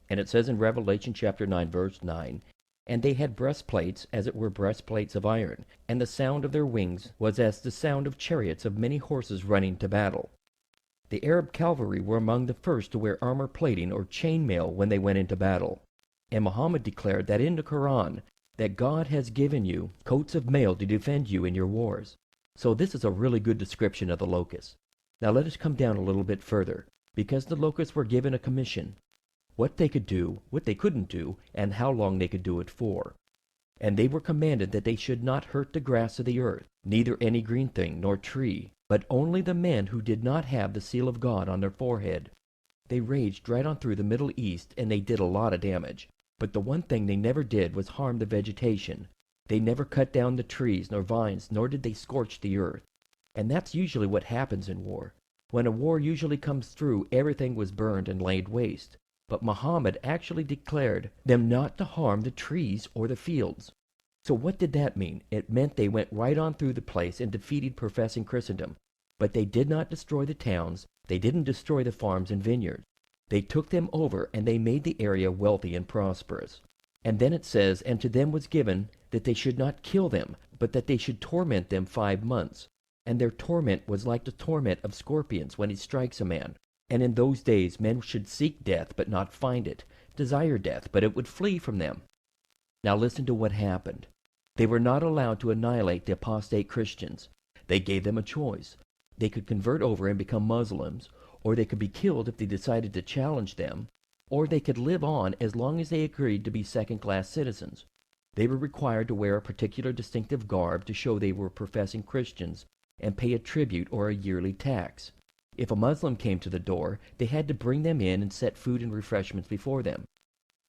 And it says in Revelation chapter 9, verse 9, "And they had breastplates, as it were breastplates of iron, and the sound of their wings was as the sound of chariots of many horses running to battle." The Arab cavalry were among the first to wear armor plating or chain mail when they went into battle. And Muhammad declared that in the Quran that God has given you coats of mail to defend you in your wars. So this is a really good description of the locusts. Now let us come down a little bit further, because the locusts were given a commission. What they could do, what they couldn't do, and how long they could do it for. And they were commanded that they should not hurt the grass of the earth, neither any green thing nor tree, but only the men who did not have the seal of God on their forehead. They raged right on through the Middle East, and they did a lot of damage. But the one thing they never did was harm the vegetation. They never cut down the trees nor vines, nor did they scorch the earth. And that's usually what happens in war. When a war usually comes through, everything was burned and laid waste. But Muhammad actually declared them not to harm the trees or the fields. So what did that mean? It meant they went right on through the place and defeated professing Christendom. But they did not destroy the towns, they didn't destroy the farms and vineyards. They took them over, and they made the area wealthy and prosperous. And then it says, "And to them was given that they should not kill them, but that they should torment them 5 months. And their torment was like the torment of scorpions when it strikes a man. And in those days men should seek death, but not find it, desire death, but it would flee from them." Now listen to what happened. They were not allowed to annihilate the apostate Christians. They gave them a choice. They could convert over and become Muslims, or they could be killed if they decided to challenge them, or they could live on as long as they agreed to be second-class citizens. They were required to wear a particular distinctive garb to show they were professing Christians and pay a tribute or a yearly tax. If a Muslim came to the door, they had to bring them in and set food and refreshments before them.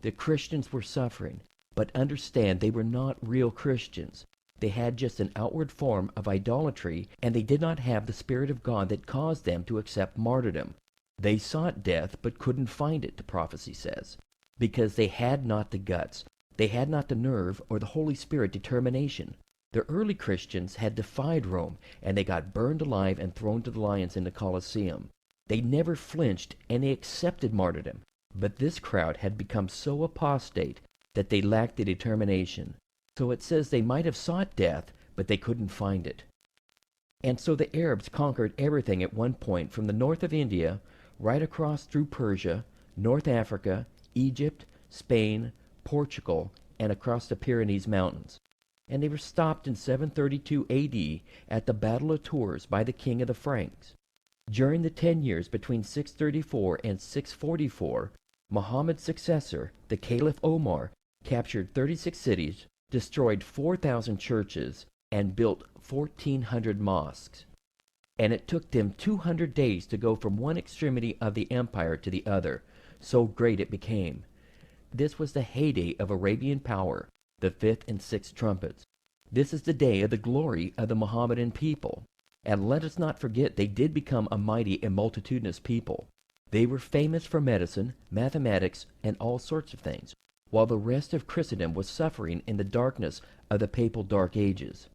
The Christians were suffering, but understand they were not real Christians. They had just an outward form of idolatry, and they did not have the Spirit of God that caused them to accept martyrdom. They sought death, but couldn't find it, the prophecy says, because they had not the guts, they had not the nerve or the Holy Spirit determination. The early Christians had defied Rome, and they got burned alive and thrown to the lions in the Colosseum. They never flinched, and they accepted martyrdom. But this crowd had become so apostate that they lacked the determination. So it says they might have sought death, but they couldn't find it. And so the Arabs conquered everything at one point, from the north of India, right across through Persia, North Africa, Egypt, Spain, Portugal, and across the Pyrenees Mountains. And they were stopped in 732 AD at the Battle of Tours by the king of the Franks. During the 10 years between 634 and 644, Muhammad's successor, the Caliph Omar, captured 36 cities, destroyed 4,000 churches, and built 1,400 mosques. And it took them 200 days to go from one extremity of the empire to the other, so great it became. This was the heyday of Arabian power, the 5th and 6th trumpets. This is the day of the glory of the Mohammedan people. And let us not forget they did become a mighty and multitudinous people. They were famous for medicine, mathematics, and all sorts of things, while the rest of Christendom was suffering in the darkness of the papal Dark Ages.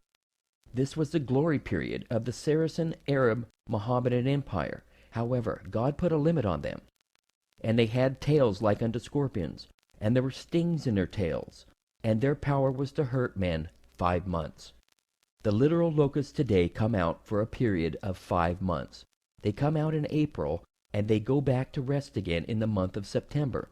This was the glory period of the Saracen Arab Mohammedan Empire. However, God put a limit on them. And they had tails like unto scorpions, and there were stings in their tails, and their power was to hurt men 5 months. The literal locusts today come out for a period of 5 months. They come out in April, and they go back to rest again in the month of September.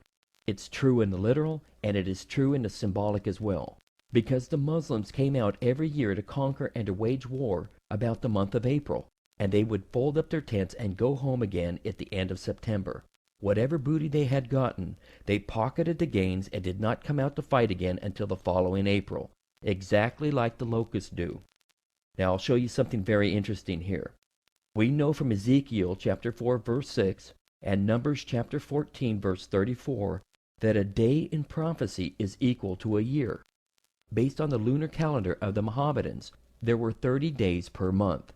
It's true in the literal, and it is true in the symbolic as well, because the Muslims came out every year to conquer and to wage war about the month of April, and they would fold up their tents and go home again at the end of September. Whatever booty they had gotten, they pocketed the gains and did not come out to fight again until the following April, exactly like the locusts do. Now I'll show you something very interesting here. We know from Ezekiel chapter 4 verse 6 and Numbers chapter 14 verse 34 that a day in prophecy is equal to a year. Based on the lunar calendar of the Mohammedans, there were 30 days per month.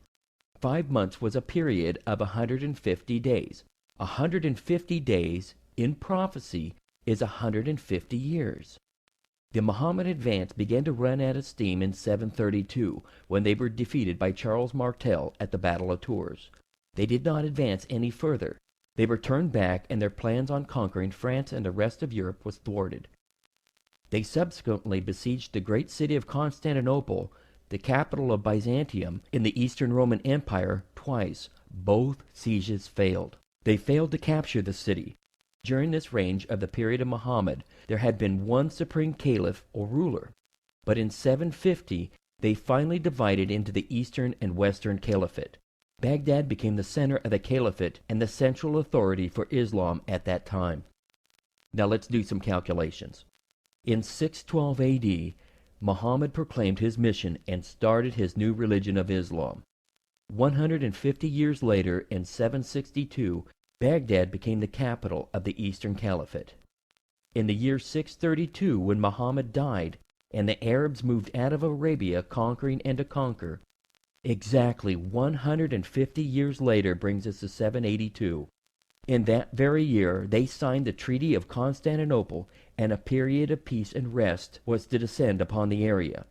5 months was a period of 150 days. 150 days in prophecy is 150 years. The Mohammedan advance began to run out of steam in 732 when they were defeated by Charles Martel at the Battle of Tours. They did not advance any further. They were turned back, and their plans on conquering France and the rest of Europe was thwarted. They subsequently besieged the great city of Constantinople, the capital of Byzantium in the Eastern Roman Empire, twice. Both sieges failed. They failed to capture the city. During this reign of the period of Mohammad, there had been one supreme caliph or ruler. But in 750, they finally divided into the Eastern and Western Caliphate. Baghdad became the center of the caliphate and the central authority for Islam at that time. Now let's do some calculations. In 612 AD, Muhammad proclaimed his mission and started his new religion of Islam. 150 years later, in 762, Baghdad became the capital of the Eastern Caliphate. In the year 632, when Muhammad died, and the Arabs moved out of Arabia conquering and to conquer, exactly 150 years later brings us to 782. In that very year, they signed the Treaty of Constantinople, and a period of peace and rest was to descend upon the area.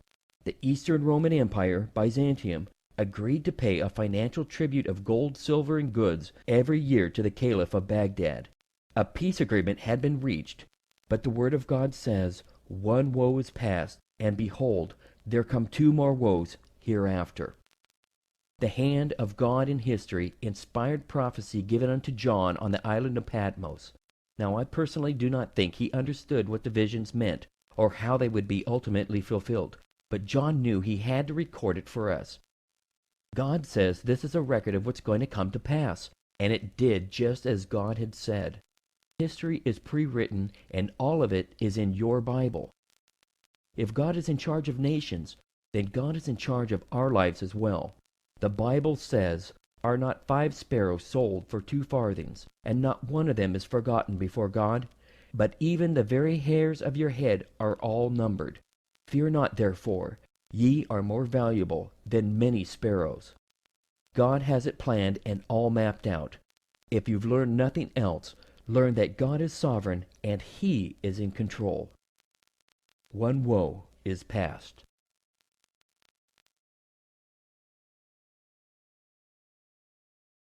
The Eastern Roman Empire, Byzantium, agreed to pay a financial tribute of gold, silver, and goods every year to the Caliph of Baghdad. A peace agreement had been reached, but the Word of God says, "One woe is past, and behold, there come two more woes hereafter." The hand of God in history inspired prophecy given unto John on the island of Patmos. Now, I personally do not think he understood what the visions meant, or how they would be ultimately fulfilled, but John knew he had to record it for us. God says this is a record of what's going to come to pass, and it did just as God had said. History is pre-written, and all of it is in your Bible. If God is in charge of nations, then God is in charge of our lives as well. The Bible says, "Are not 5 sparrows sold for 2 farthings, and not one of them is forgotten before God? But even the very hairs of your head are all numbered. Fear not, therefore, ye are more valuable than many sparrows." God has it planned and all mapped out. If you've learned nothing else, learn that God is sovereign and He is in control. One woe is past.